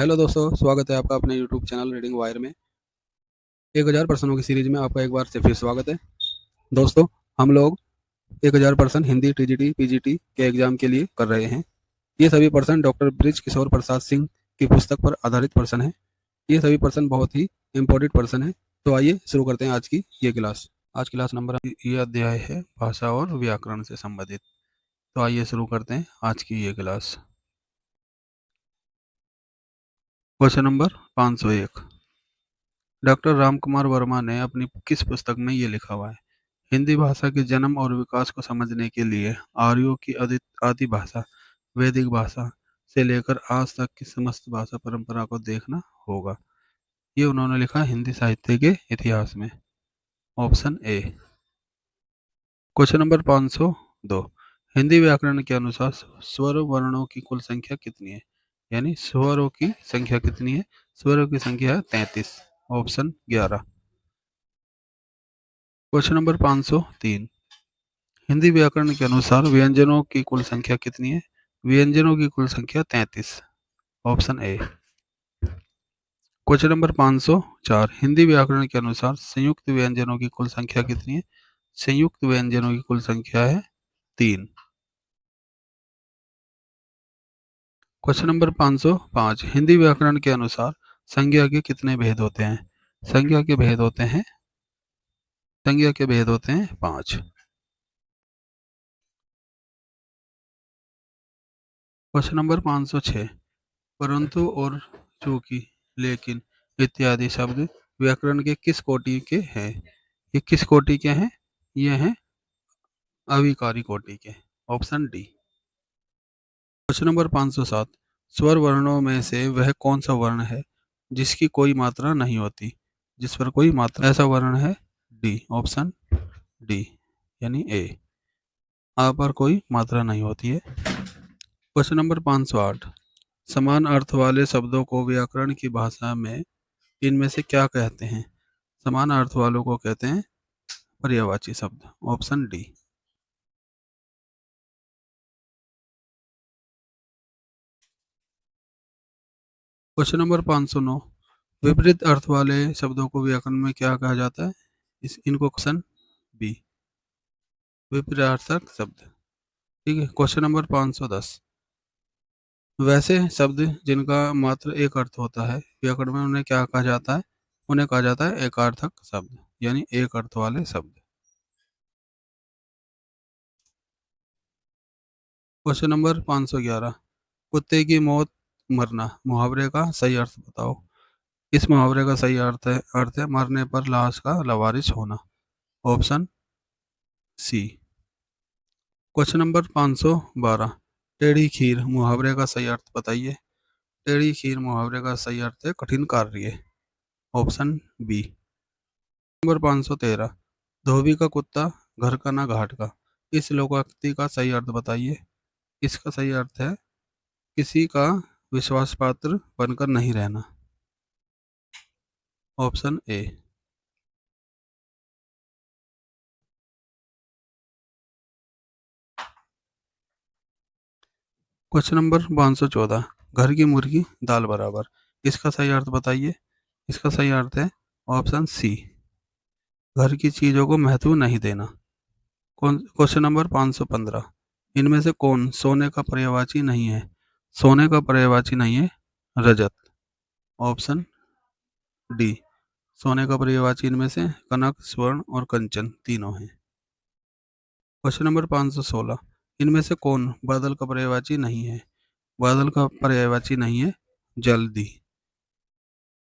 Hello दोस्तों, स्वागत है आपका अपने यूट्यूब चैनल रीडिंग वायर में। 1000 प्रश्नों की सीरीज में आपका एक बार से फिर स्वागत है। दोस्तों, हम लोग 1000 प्रश्न हिंदी टीजीटी पीजीटी के एग्जाम के लिए कर रहे हैं। ये सभी प्रश्न डॉक्टर ब्रिज किशोर प्रसाद सिंह की पुस्तक पर आधारित प्रश्न हैं। ये सभी प्रश्न बहुत ही इम्पोर्टेंट प्रश्न हैं। तो आइए शुरू करते हैं आज की ये क्लास। आज क्लास नंबर ये अध्याय है भाषा और व्याकरण से संबंधित। तो आइए शुरू करते हैं आज की ये class. Question number 501। Doctor Ramkumar Verma ने अपनी किस पुस्तक में ये लिखा हुआ है? हिंदी भाषा के जन्म और विकास को समझने के लिए आर्यों की आदि भाषा, वैदिक भाषा से लेकर आज तक की समस्त भाषा परंपरा को देखना होगा। ये उन्होंने लिखा हिंदी साहित्य के इतिहास में। Option A. Question number 502। Hindi व्याकरण के अनुसार स्वर वर्णों की कुल संख्या कितनी है? यानी स्वरों की संख्या कितनी है? स्वरों की संख्या है 33। ऑप्शन 11। Question number 503। हिंदी व्याकरण के अनुसार व्यंजनों की कुल संख्या कितनी है? व्यंजनों की कुल संख्या 33। Option A. Question number 504। Hindi व्याकरण के अनुसार संयुक्त व्यंजनों की कुल संख्या कितनी है? संयुक्त व्यंजनों की कुल संख्या है 3। Question number 505। हिंदी व्याकरण के अनुसार संज्ञा के कितने भेद होते हैं? संज्ञा के भेद होते हैं 5। Question number 506। परंतु और चूंकि, लेकिन इत्यादि शब्द व्याकरण के किस कोटि के हैं? ये किस कोटि के हैं? ये हैं अविकारी कोटि के। Option D. Question number 507। स्वर वर्णों में से वह कौन सा वर्ण है जिसकी कोई मात्रा नहीं होती? जिस पर कोई मात्रा, ऐसा वर्ण है डी। ऑप्शन डी यानी ए। आ पर कोई मात्रा नहीं होती है। Question number 508। समान अर्थ वाले शब्दों को व्याकरण की भाषा में इनमें से क्या कहते हैं? समान अर्थ वालों को कहते हैं पर्यायवाची शब्द। Option D. Question number 509। विपरीत अर्थ वाले शब्दों को व्याकरण में क्या कहा जाता है? इनको ऑप्शन बी, विपरीतार्थक शब्द। ठीक है। Question number 510। वैसे शब्द जिनका मात्र एक अर्थ होता है व्याकरण में उन्हें क्या कहा जाता है? उन्हें कहा जाता है एकार्थक शब्द, यानी एक अर्थ वाले शब्द। Question number 511। कुत्ते की मौत मरना मुहावरे का सही अर्थ बताओ। इस मुहावरे का सही अर्थ है मरने पर लाश का लवारिस होना। Option C. Question number 512। टेढ़ी खीर मुहावरे का सही अर्थ बताइए। टेढ़ी खीर मुहावरे का सही अर्थ है कठिन कार्य। Option B. नंबर 513। धोबी का कुत्ता घर का ना घाट का। इस लोकोक्ति का सही अर्थ बताइए। इसका सही अर्थ है किसी का विश्वास पात्र बनकर नहीं रहना। Option A. Question number 514। घर की मुर्गी दाल बराबर। इसका सही अर्थ बताइए। इसका सही अर्थ है ऑप्शन सी, घर की चीजों को महत्व नहीं देना। Question number 515। इनमें से कौन सोने का पर्यायवाची नहीं है? सोने का पर्यायवाची नहीं है रजत। Option D. सोने का पर्यायवाची इनमें से कनक, स्वर्ण और कंचन तीनों हैं। Question number 516। इनमें से कौन बादल का पर्यायवाची नहीं है? बादल का पर्यायवाची नहीं है जल्दी।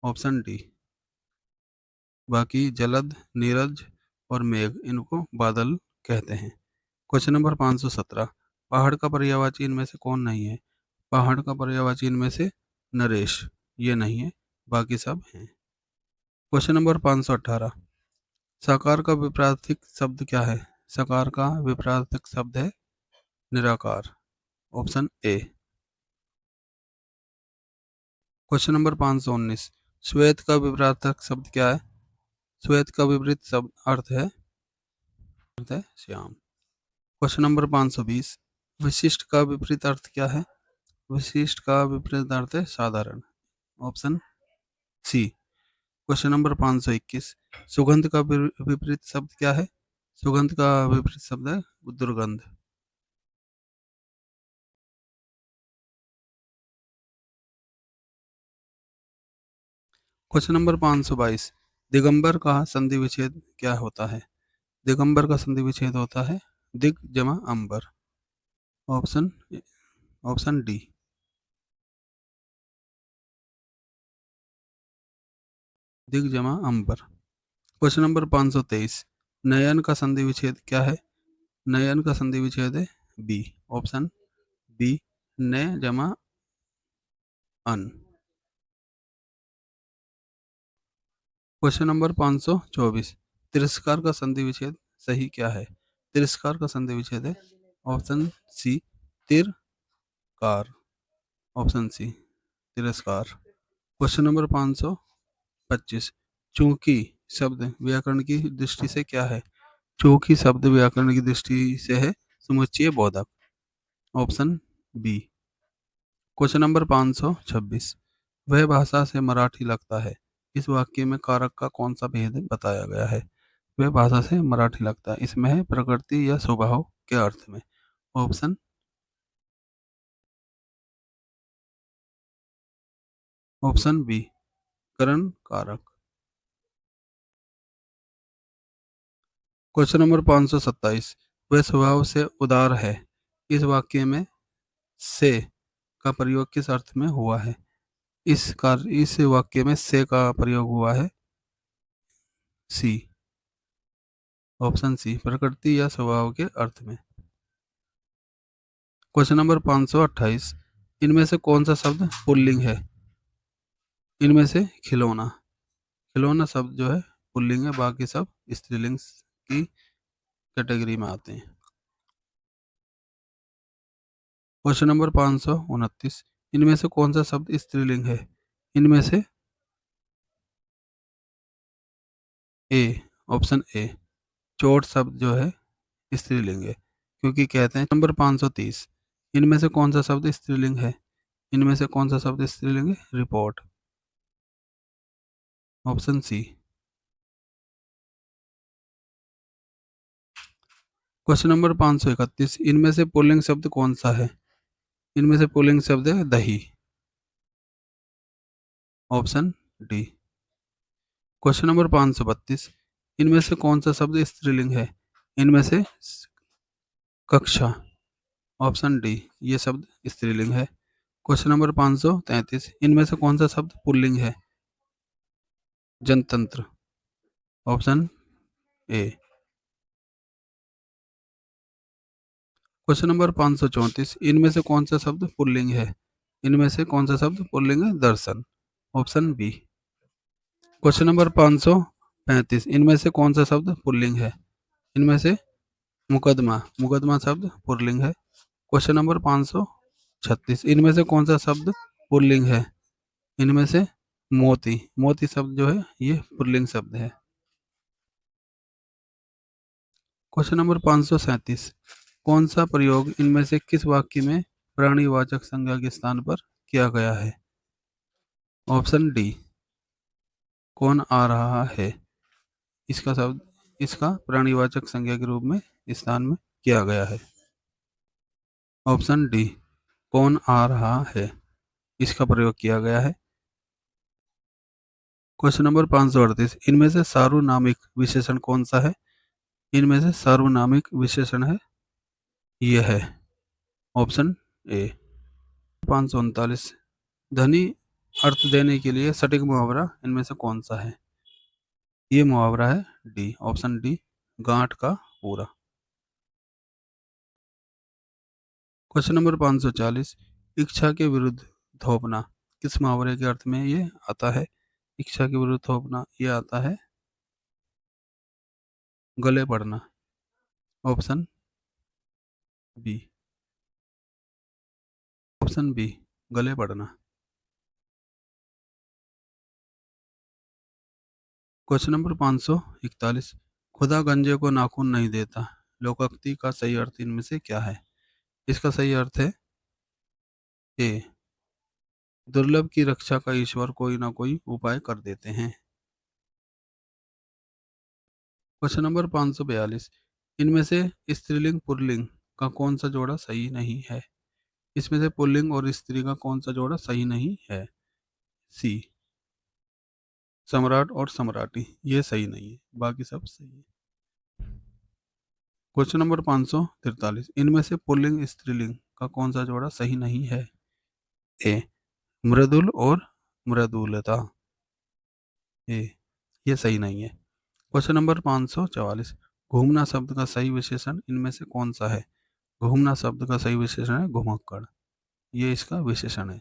Option D. बाकी जलद, नीरज और मेघ इनको बादल कहते हैं। Question number 517। पहाड़ का पर्यायवाची इनमें से कौन नहीं है? पहाड़ का पर्यायवाची इनमें से नरेश ये नहीं है, बाकी सब हैं। Question number 518। साकार का विपरीत शब्द क्या है? साकार का विपरीत शब्द है निराकार। Option A. Question number 519। श्वेत का विपरीत शब्द क्या है? श्वेत का विपरीत शब्द अर्थ है श्याम। Question number 520। विशिष्ट का विपरीत अर्थ क्या है? विशिष्ट का विपरीत अर्थ है साधारण। Option C. क्वेश्चन नंबर 521, सुगंध का विपरीत शब्द क्या है? सुगंध का विपरीत शब्द है दुर्गंध। क्वेश्चन नंबर 522, दिगंबर का संधि विच्छेद क्या होता है? दिगंबर का संधि विच्छेद होता है दिग जमा अंबर। Option option D. दिग जमा अंबर। क्वेश्चन नंबर 523, नयन का संधि विच्छेद क्या है? नयन का संधि विच्छेद है बी। ऑप्शन बी, न जमा अन। क्वेश्चन नंबर 524, तिरस्कार का संधि विच्छेद सही क्या है? तिरस्कार का संधि विच्छेद है ऑप्शन सी, तिरकार। ऑप्शन सी, तिरस्कार। क्वेश्चन नंबर 525, चूंकि शब्द व्याकरण की दृष्टि से क्या है? चूंकि शब्द व्याकरण की दृष्टि से है समुच्चय बोधक। Option B. क्वेश्चन नंबर 526, वह भाषा से मराठी लगता है, इस वाक्य में कारक का कौन सा भेद बताया गया है? वह भाषा से मराठी लगता है, इसमें है प्रकृति या स्वभाव के अर्थ में। ऑप्शन ऑप्शन बी, करण कारक। क्वेश्चन नंबर 527, वह स्वभाव से उदार है, इस वाक्य में से का प्रयोग किस अर्थ में हुआ है? इस वाक्य में से का प्रयोग हुआ है सी। ऑप्शन सी, प्रकृति या स्वभाव के अर्थ में। क्वेश्चन नंबर 528, इनमें से कौन सा शब्द पुल्लिंग है? इनमें से खिलौना। खिलौना शब्द जो है पुल्लिंग है, बाकी सब स्त्रीलिंग की कैटेगरी में आते हैं। क्वेश्चन नंबर 529, इनमें से कौन सा शब्द स्त्रीलिंग है? इनमें से ए। ऑप्शन ए, चोट शब्द जो है स्त्रीलिंग है, क्योंकि कहते हैं। नंबर 530, इनमें से कौन सा शब्द स्त्रीलिंग है? इनमें से कौन सा शब्द स्त्रीलिंग है? Report. Option C. Question number 531, इनमें से पुल्लिंग शब्द कौन सा है? इनमें से पुल्लिंग शब्द है दही। Option D. क्वेश्चन नंबर 532, इनमें से कौन सा शब्द स्त्रीलिंग है? इनमें से कक्षा। ऑप्शन डी, ये शब्द स्त्रीलिंग है। क्वेश्चन नंबर 533, इनमें से कौन सा शब्द पुल्लिंग है? जनतंत्र। Option A. क्वेश्चन नंबर 534, इनमें से कौन सा शब्द पुल्लिंग है? इनमें से कौन सा शब्द पुल्लिंग है? दर्शन। Option B. क्वेश्चन नंबर 535, इनमें से कौन सा शब्द पुल्लिंग है? इनमें से मुकदमा। मुकदमा शब्द पुल्लिंग है। क्वेश्चन नंबर 536, इनमें से कौन सा शब्द पुल्लिंग है? इनमें से मोती। मोती शब्द जो है ये पुल्लिंग शब्द है। क्वेश्चन नंबर 537, कौन सा प्रयोग इनमें से किस वाक्य में प्राणीवाचक संज्ञा के स्थान पर किया गया है? ऑप्शन डी, कौन आ रहा है, इसका शब्द इसका प्राणीवाचक संज्ञा के रूप में स्थान में किया गया है। ऑप्शन डी, कौन आ रहा है, इसका प्रयोग किया गया है। क्वेश्चन नंबर 538, इनमें से सार्वनामिक विशेषण कौन सा है? इनमें से सार्वनामिक विशेषण है यह है। Option A. 539, ध्वनि अर्थ देने के लिए सटीक मुहावरा इनमें से कौन सा है? ये मुहावरा है डी। ऑप्शन डी, गांठ का पूरा। क्वेश्चन नंबर 540, इच्छा के विरुद्ध थोपना किस मुहावरे के अर्थ में ये आता है? इच्छा के विरुद्ध थोपना ये आता है गले पड़ना। Option B. ऑप्शन बी, गले पड़ना। क्वेश्चन नंबर 541, खुदा गंजे को नाखून नहीं देता, लोकोक्ति का सही अर्थ इनमें से क्या है? इसका सही अर्थ है ए, दुर्लभ की रक्षा का ईश्वर कोई ना कोई उपाय कर देते हैं। Question number 542। इनमें से स्त्रीलिंग पुल्लिंग का कौन सा जोड़ा सही नहीं है? इसमें से पुल्लिंग और स्त्री का कौन सा जोड़ा सही नहीं है? सी, सम्राट और सम्राटी, ये सही नहीं है, बाकी सब सही है। Question number 543। इनमें से पुल्लिंग स्त्रीलिंग का कौन सा जोड़ा सही नहीं है? ए, मृदुल और मृदुलता, ए, ये सही नहीं है। Question number 544। घूमना शब्द का सही विशेषण इनमें से कौन सा है? घूमना शब्द का सही विशेषण है घुमक्कड़, ये इसका विशेषण है।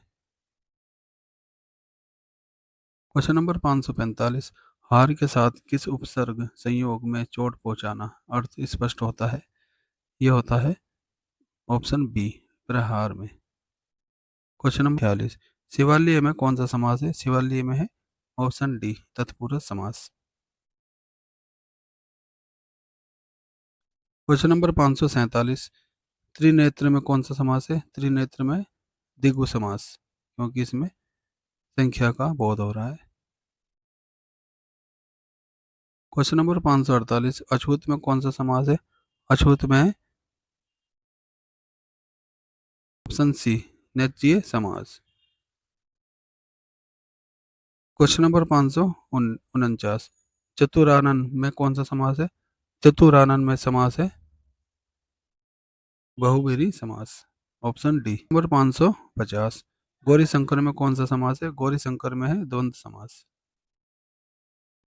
Question number 545। हार के साथ किस उपसर्ग संयोग में चोट पहुंचाना अर्थ स्पष्ट होता है? यह होता है ऑप्शन बी, प्रहार में। Question number 46। शिवालय में कौन सा समास है? शिवालय में है ऑप्शन डी, तत्पुरुष समास। Question number 547। त्रिनेत्र में कौन सा समास है? त्रिनेत्र में द्विगु समास, क्योंकि इसमें संख्या का बोध हो रहा है। Question number 548। अछूत में कौन सा समास है? अछूत में ऑप्शन सी, निश्चय समास। Question number 549। चतुरानन में कौन सा समास है? चतुरानन में समास है बहुब्रीहि समास, option D. Number 550। Gauri Shankar में कौन सा समास है? गौरी शंकर में है द्वंद्व समास।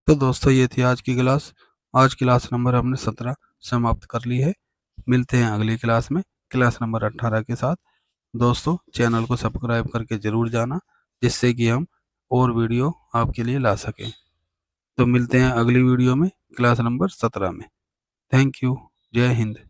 तो दोस्तों ये थी आज की क्लास। आज क्लास नंबर हमने 17 समाप्त कर ली है। मिलते हैं अगली क्लास में, क्लास नंबर 18 के साथ। दोस्तों चैनल को सब्सक्राइब करके जरूर जाना, जिससे कि हम और वीडियो आपके लिए ला सकें। तो मिलते हैं अगली वीडियो में, क्लास नंबर 17 में। Thank you. जय हिंद।